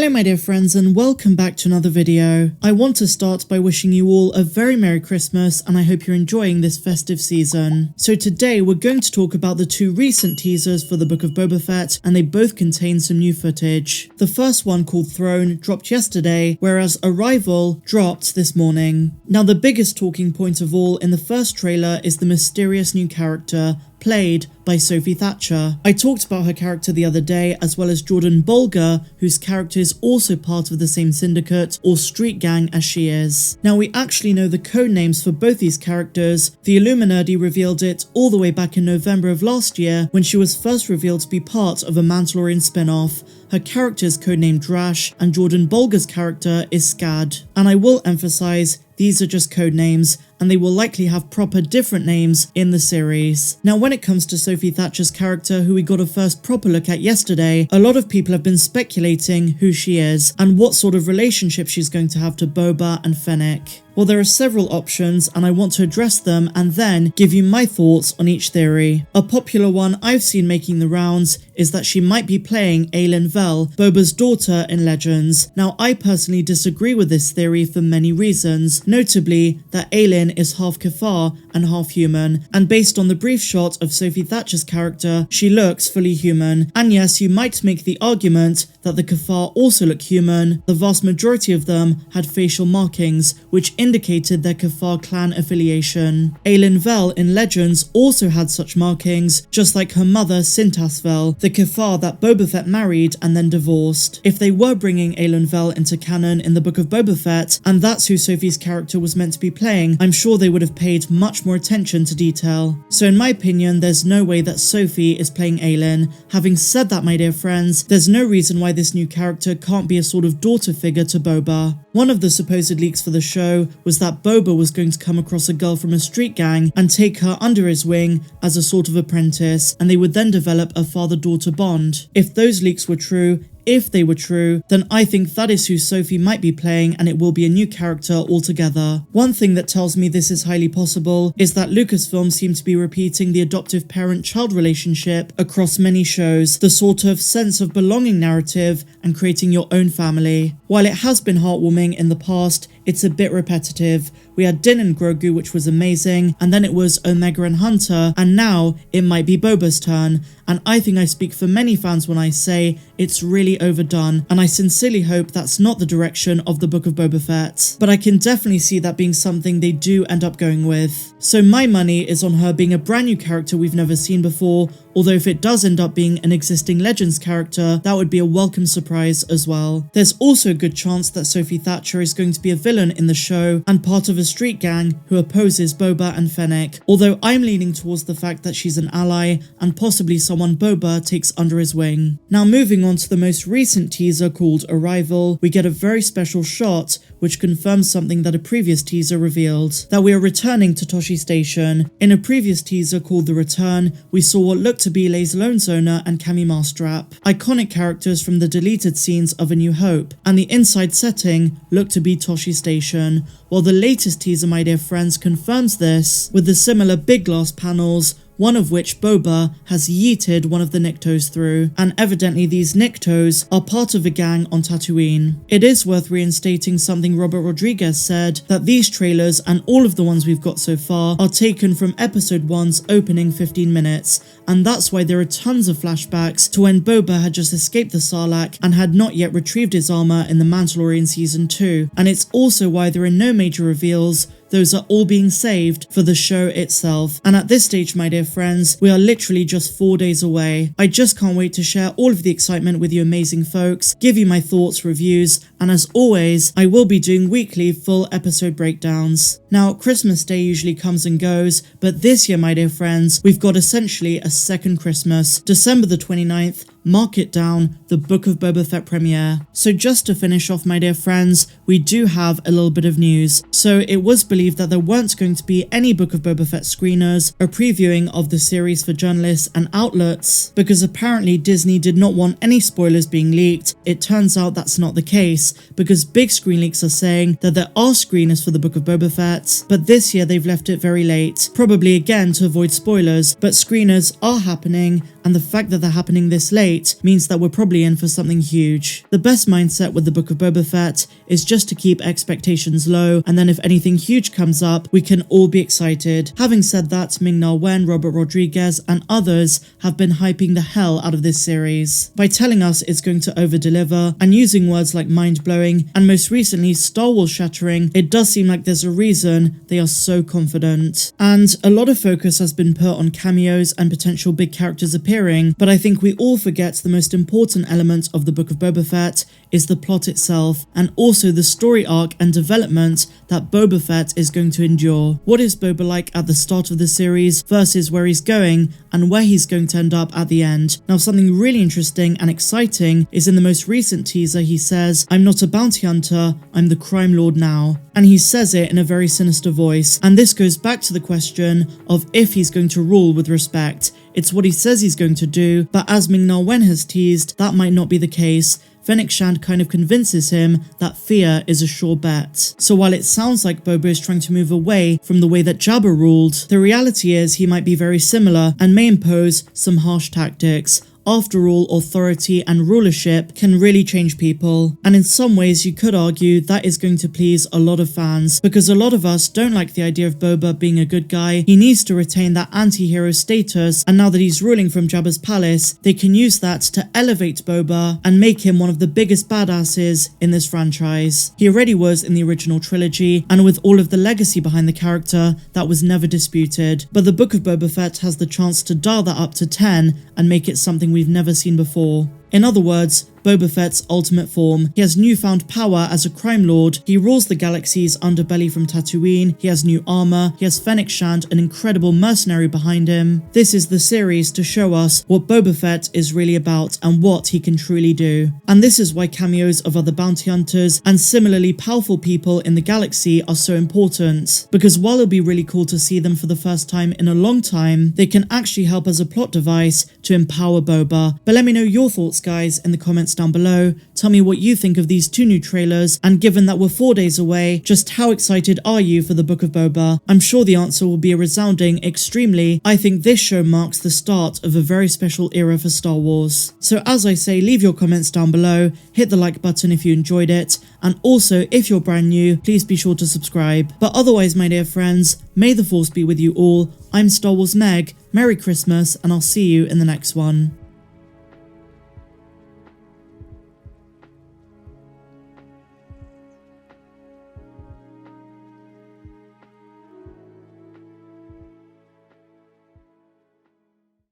Hello my dear friends and welcome back to another video. I want to start by wishing you all a very Merry Christmas and I hope you're enjoying this festive season. So today we're going to talk about the two recent teasers for the Book of Boba Fett and they both contain some new footage. The first one, called Throne, dropped yesterday, whereas Arrival dropped this morning. Now the biggest talking point of all in the first trailer is the mysterious new character played by Sophie Thatcher. I talked about her character the other day, as well as Jordan Bolger, whose character is also part of the same syndicate or street gang as she is. Now we actually know the code names for both these characters. The Illuminati revealed it all the way back in November of last year when she was first revealed to be part of a Mandalorian spin-off. Her character is codenamed Drash and Jordan Bolger's character is Scad. And I will emphasize, these are just code names, and they will likely have proper different names in the series. Now when it comes to Sophie Thatcher's character, who we got a first proper look at yesterday, a lot of people have been speculating who she is and what sort of relationship she's going to have to Boba and Fennec. Well, there are several options and I want to address them and then give you my thoughts on each theory. A popular one I've seen making the rounds is that she might be playing Ailyn Vel, Boba's daughter in Legends. Now I personally disagree with this theory for many reasons, notably that Ailyn is half Kafar and half human, and based on the brief shot of Sophie Thatcher's character, she looks fully human. And yes, you might make the argument that the Kafar also look human. The vast majority of them had facial markings, which indicated their Kafar clan affiliation. Ailyn Vel in Legends also had such markings, just like her mother Sintas Vel, the Kafar that Boba Fett married and then divorced. If they were bringing Ailyn Vel into canon in the Book of Boba Fett, and that's who Sophie's character was meant to be playing, I'm sure they would have paid much more attention to detail. So in my opinion, there's no way that Sophie is playing Ailyn. Having said that, my dear friends, there's no reason why this new character can't be a sort of daughter figure to Boba. One of the supposed leaks for the show was that Boba was going to come across a girl from a street gang and take her under his wing as a sort of apprentice, and they would then develop a father-daughter bond. If those leaks were true, then I think that is who Sophie might be playing and it will be a new character altogether. One thing that tells me this is highly possible is that Lucasfilm seem to be repeating the adoptive parent-child relationship across many shows, the sort of sense of belonging narrative and creating your own family. While it has been heartwarming in the past, it's a bit repetitive. We had Din and Grogu, which was amazing, and then it was Omega and Hunter, and now it might be Boba's turn. And I think I speak for many fans when I say it's really overdone, and I sincerely hope that's not the direction of the Book of Boba Fett. But I can definitely see that being something they do end up going with. So my money is on her being a brand new character we've never seen before, although if it does end up being an existing Legends character, that would be a welcome surprise as well. There's also a good chance that Sophie Thatcher is going to be a villain in the show and part of a street gang who opposes Boba and Fennec, although I'm leaning towards the fact that she's an ally and possibly someone Boba takes under his wing. Now moving on to the most recent teaser called Arrival, we get a very special shot which confirms something that a previous teaser revealed, that we are returning to Tosche Station. In a previous teaser called The Return, we saw what looked to be Leia's Lone Zoner and Cammy Marstrap, iconic characters from the deleted scenes of A New Hope, and the inside setting looked to be Tosche Station, while the latest teaser, my dear friends, confirms this with the similar big glass panels, one of which Boba has yeeted one of the Niktos through, and evidently these Niktos are part of a gang on Tatooine. It is worth reinstating something Robert Rodriguez said, that these trailers and all of the ones we've got so far are taken from episode 1's opening 15 minutes, and that's why there are tons of flashbacks to when Boba had just escaped the Sarlacc and had not yet retrieved his armor in the Mandalorian season 2, and it's also why there are no major reveals. Those are all being saved for the show itself. And at this stage, my dear friends, we are literally just 4 days away. I just can't wait to share all of the excitement with you amazing folks, give you my thoughts, reviews, and as always, I will be doing weekly full episode breakdowns. Now, Christmas Day usually comes and goes, but this year, my dear friends, we've got essentially a second Christmas. December the 29th, mark it down, the Book of Boba Fett premiere. So just to finish off, my dear friends, we do have a little bit of news. So it was believed that there weren't going to be any Book of Boba Fett screeners or previewing of the series for journalists and outlets, because apparently Disney did not want any spoilers being leaked. It turns out that's not the case, because big screen leaks are saying that there are screeners for the Book of Boba Fett, but this year they've left it very late, probably again to avoid spoilers, but screeners are happening, and the fact that they're happening this late means that we're probably in for something huge. The best mindset with the Book of Boba Fett is just to keep expectations low, and then if anything huge comes up, we can all be excited. Having said that, Ming-Na Wen, Robert Rodriguez, and others have been hyping the hell out of this series by telling us it's going to over-deliver, and using words like mind-blowing and most recently Star Wars shattering. It does seem like there's a reason they are so confident. And a lot of focus has been put on cameos and potential big characters appearing, but I think we all forget the most important element of the Book of Boba Fett is the plot itself, and also the story arc and development that Boba Fett is going to endure. What is Boba like at the start of the series versus where he's going and where he's going to end up at the end. Now, something really interesting and exciting is in the most recent teaser he says, "I'm not a bounty hunter, I'm the crime lord now." And he says it in a very sinister voice, and this goes back to the question of if he's going to rule with respect. It's what he says he's going to do, but as Ming-Na Wen has teased, that might not be the case. Fennec kind of convinces him that fear is a sure bet. So while it sounds like Boba is trying to move away from the way that Jabba ruled, the reality is he might be very similar and may impose some harsh tactics. After all, authority and rulership can really change people, and in some ways you could argue that is going to please a lot of fans, because a lot of us don't like the idea of Boba being a good guy. He needs to retain that anti-hero status, and now that he's ruling from Jabba's palace, they can use that to elevate Boba and make him one of the biggest badasses in this franchise. He already was in the original trilogy, and with all of the legacy behind the character, that was never disputed, but the Book of Boba Fett has the chance to dial that up to 10 and make it something we've never seen before. In other words, Boba Fett's ultimate form. He has newfound power as a crime lord, he rules the galaxy's underbelly from Tatooine, he has new armor, he has Fennec, an incredible mercenary behind him. This is the series to show us what Boba Fett is really about and what he can truly do. And this is why cameos of other bounty hunters and similarly powerful people in the galaxy are so important. Because while it'll be really cool to see them for the first time in a long time, they can actually help as a plot device to empower Boba. But let me know your thoughts, guys, in the comments down below. Tell me what you think of these two new trailers, and given that we're 4 days away, just how excited are you for the Book of Boba? I'm sure the answer will be a resounding extremely. I think this show marks the start of a very special era for Star Wars. So as I say, leave your comments down below, hit the like button if you enjoyed it, and also if you're brand new, please be sure to subscribe. But otherwise, my dear friends, may the Force be with you all. I'm Star Wars Meg, Merry Christmas, and I'll see you in the next one.